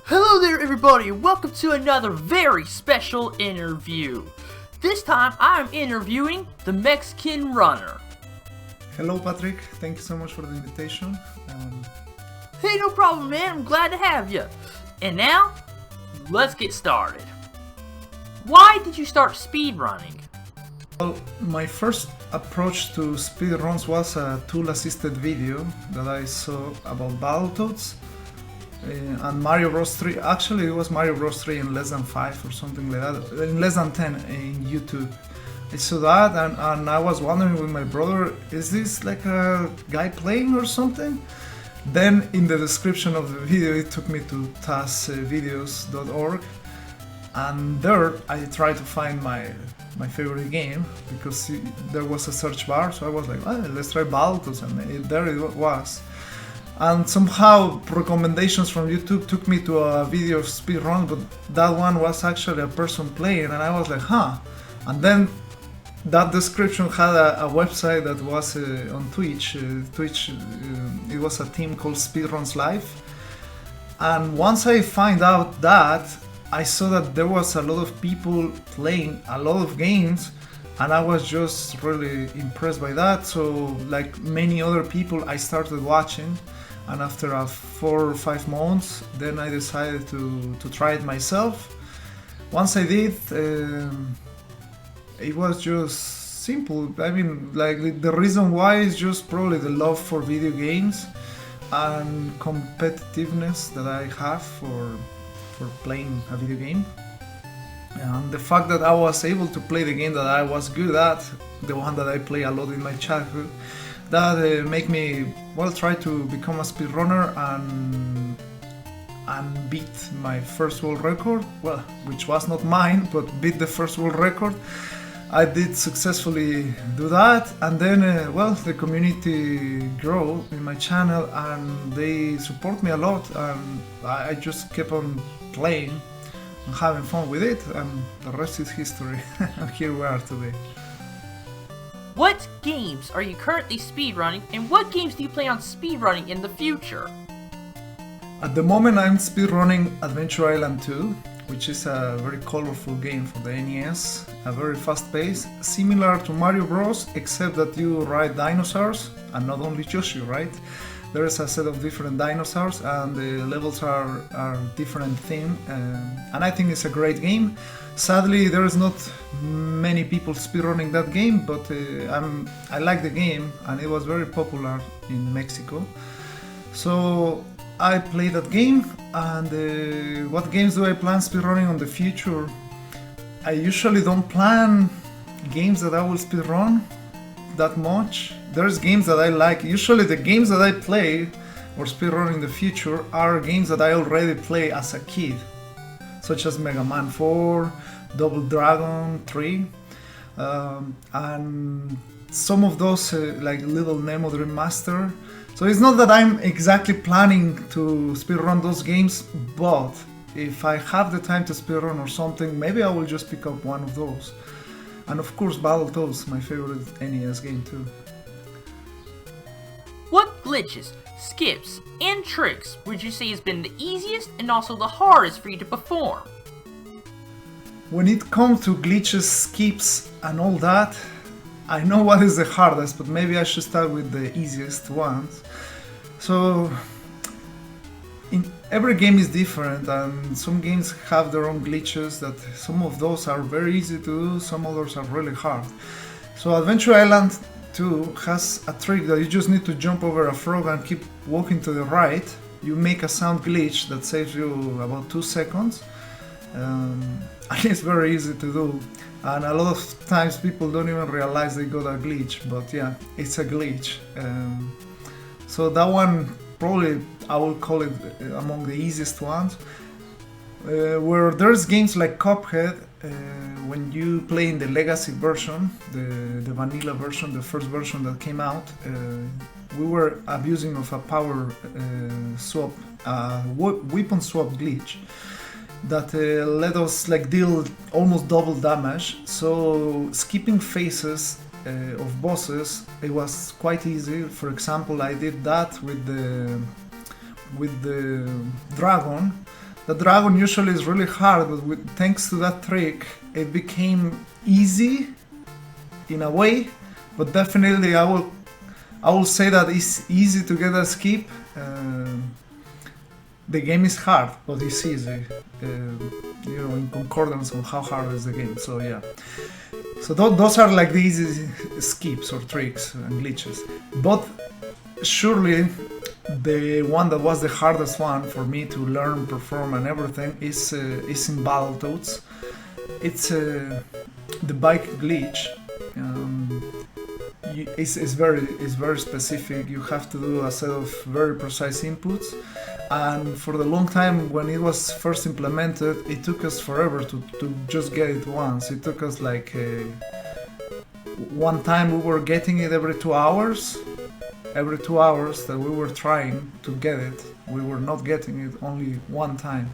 Hello there everybody, and welcome to another very special interview. This time I'm interviewing the Mexican Runner. Hello Patrick, thank you so much for the invitation. Hey, no problem man, I'm glad to have you. And now, let's get started. Why did you start speedrunning? Well, my first approach to speedruns was a tool-assisted video that I saw about Battletoads and Mario Bros 3. Actually, it was Mario Bros 3 in less than 5 or something like that, in less than 10 in YouTube. I saw that and I was wondering with my brother, is this like a guy playing or something? Then in the description of the video it took me to tasvideos.org, and there I tried to find my favorite game because there was a search bar, so I was like, well, let's try Battletoads, and there it was. And somehow recommendations from YouTube took me to a video of speedrun, but that one was actually a person playing, and I was like, huh. And then that description had a website that was on Twitch. It was a team called Speedruns Live. And once I find out that, I saw that there was a lot of people playing a lot of games, and I was just really impressed by that. So like many other people, I started watching, and after 4 or 5 months, then I decided to try it myself. Once I did, it was just simple. I mean, like the reason why is just probably the love for video games and competitiveness that I have for playing a video game. And the fact that I was able to play the game that I was good at, the one that I play a lot in my childhood, that make me, well, try to become a speedrunner and beat my first world record, well, which was not mine, but beat the first world record. I did successfully do that, and then, well, the community grew in my channel and they support me a lot, and I just kept on playing and having fun with it, and the rest is history. And here we are today. What games are you currently speedrunning, and what games do you plan on speedrunning in the future? At the moment I'm speedrunning Adventure Island 2, which is a very colorful game for the NES, a very fast pace, similar to Mario Bros, except that you ride dinosaurs, and not only just you, right? There is a set of different dinosaurs, and the levels are different theme, and I think it's a great game. Sadly, there is not many people speedrunning that game, but I like the game, and it was very popular in Mexico. So I play that game, and what games do I plan speedrunning on the future? I usually don't plan games that I will speedrun that much. There's games that I like. Usually the games that I play or speedrun in the future are games that I already play as a kid, such as Mega Man 4, Double Dragon 3, and some of those like Little Nemo Dream Master. So it's not that I'm exactly planning to speedrun those games, but if I have the time to speedrun or something, maybe I will just pick up one of those. And of course Battletoads, my favorite NES game too. What glitches, skips, and tricks would you say has been the easiest and also the hardest for you to perform? When it comes to glitches, skips, and all that, I know what is the hardest, but maybe I should start with the easiest ones. So, every game is different, and some games have their own glitches. That some of those are very easy to do, some others are really hard. So Adventure Island 2 has a trick that you just need to jump over a frog and keep walking to the right. You make a sound glitch that saves you about 2 seconds. And it's very easy to do, and a lot of times people don't even realize they got a glitch, but yeah, it's a glitch. So that one probably I will call it among the easiest ones. Where there's games like Cuphead, when you play in the legacy version, the vanilla version, the first version that came out, we were abusing of a power swap, weapon swap glitch that let us like deal almost double damage. So skipping phases of bosses, it was quite easy. For example, I did that with the dragon, The dragon usually is really hard, but thanks to that trick, it became easy in a way. But definitely, I will say that it's easy to get a skip. The game is hard, but it's easy. In concordance on how hard is the game. So yeah. So those are like the easy skips or tricks and glitches. But surely the one that was the hardest one for me to learn, perform, and everything is in Battletoads. It's the bike glitch. It's very specific. You have to do a set of very precise inputs, and for the long time when it was first implemented, it took us forever to just get it once. It took us like one time we were getting it every 2 hours. Every 2 hours that we were trying to get it, we were not getting it only one time.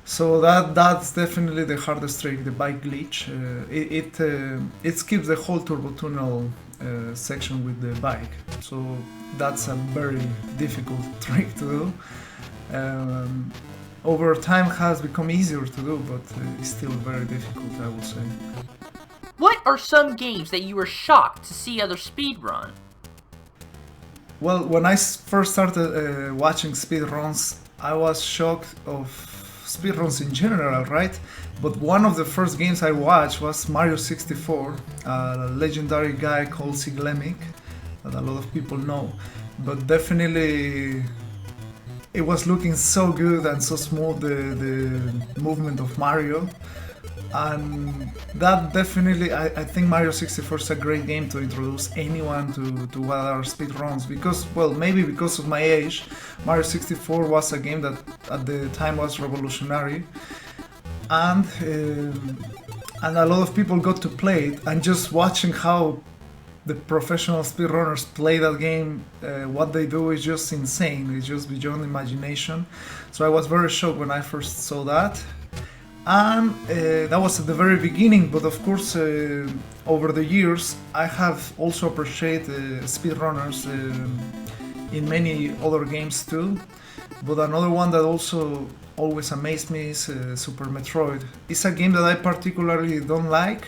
So that's definitely the hardest trick, the bike glitch. It skips the whole turbo tunnel section with the bike. So that's a very difficult trick to do. Over time has become easier to do, but it's still very difficult, I would say. What are some games that you were shocked to see others speedrun? Well, when I first started watching speedruns, I was shocked of speedruns in general, right? But one of the first games I watched was Mario 64, a legendary guy called Siglemic, that a lot of people know. But definitely, it was looking so good and so smooth, the movement of Mario. And that definitely, I think Mario 64 is a great game to introduce anyone to what are speedruns, because, well, maybe because of my age, Mario 64 was a game that at the time was revolutionary, and a lot of people got to play it, and just watching how the professional speedrunners play that game, what they do is just insane, it's just beyond imagination. So I was very shocked when I first saw that. And that was at the very beginning, but of course over the years I have also appreciated speedrunners in many other games too. But another one that also always amazed me is Super Metroid. It's a game that I particularly don't like,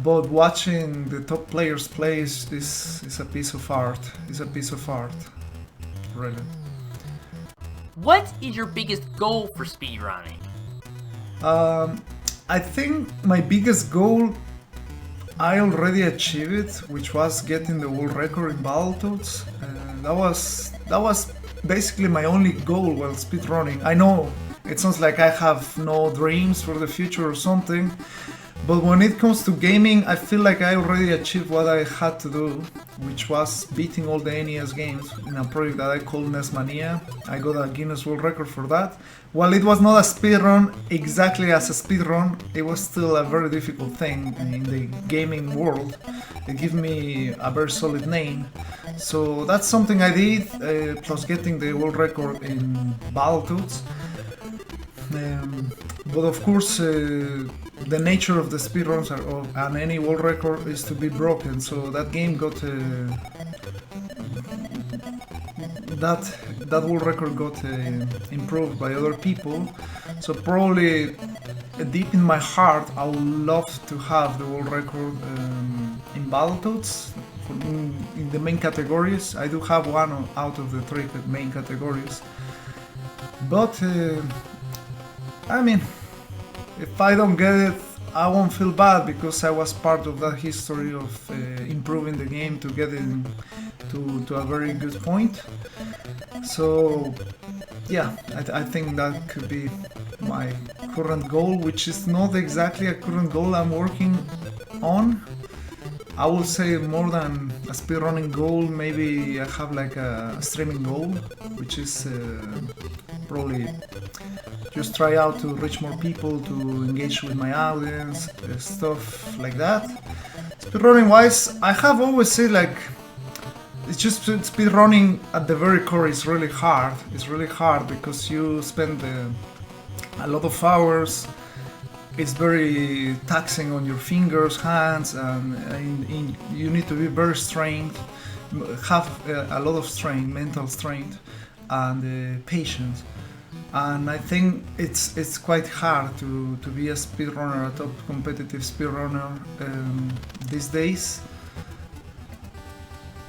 but watching the top players play is a piece of art. It's a piece of art, really. What is your biggest goal for speedrunning? I think my biggest goal, I already achieved it, which was getting the world record in Battletoads. That was basically my only goal while speedrunning. I know it sounds like I have no dreams for the future or something, but when it comes to gaming, I feel like I already achieved what I had to do, which was beating all the NES games in a project that I called NES Mania. I got a Guinness World Record for that. While it was not a speedrun exactly as a speedrun, it was still a very difficult thing in the gaming world. It gave me a very solid name. So that's something I did, plus getting the world record in Battletoads. But of course, the nature of the speedruns and any world record is to be broken. So that game got that world record got improved by other people. So probably deep in my heart, I would love to have the world record in Battletoads in the main categories. I do have one out of the 3 main categories, but I mean, if I don't get it, I won't feel bad, because I was part of that history of improving the game to get it to a very good point. So yeah, I think that could be my current goal, which is not exactly a current goal I'm working on. I would say more than a speedrunning goal, maybe I have like a streaming goal, which is probably just try out to reach more people, to engage with my audience, stuff like that. Speedrunning wise, I have always said like, it's just speedrunning at the very core is really hard. It's really hard because you spend a lot of hours. It's very taxing on your fingers, hands, and you need to be very strained, have a lot of strain, mental strain, and patience. and I think it's quite hard to be a speedrunner, a top competitive speedrunner these days.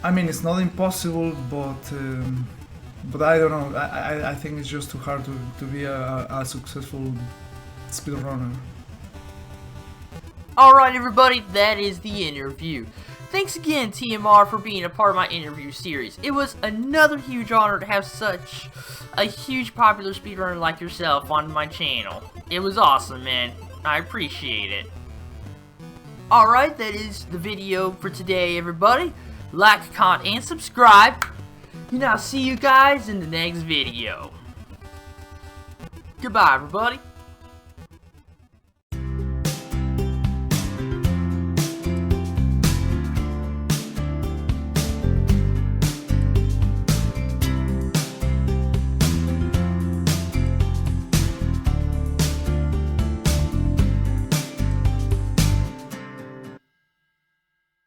I mean, it's not impossible, but I don't know. I think it's just too hard to be a successful speedrunner. Alright everybody, that is the interview. Thanks again TMR for being a part of my interview series. It was another huge honor to have such a huge popular speedrunner like yourself on my channel. It was awesome, man. I appreciate it. Alright, that is the video for today, everybody. Like, comment, and subscribe. And I'll see you guys in the next video. Goodbye, everybody.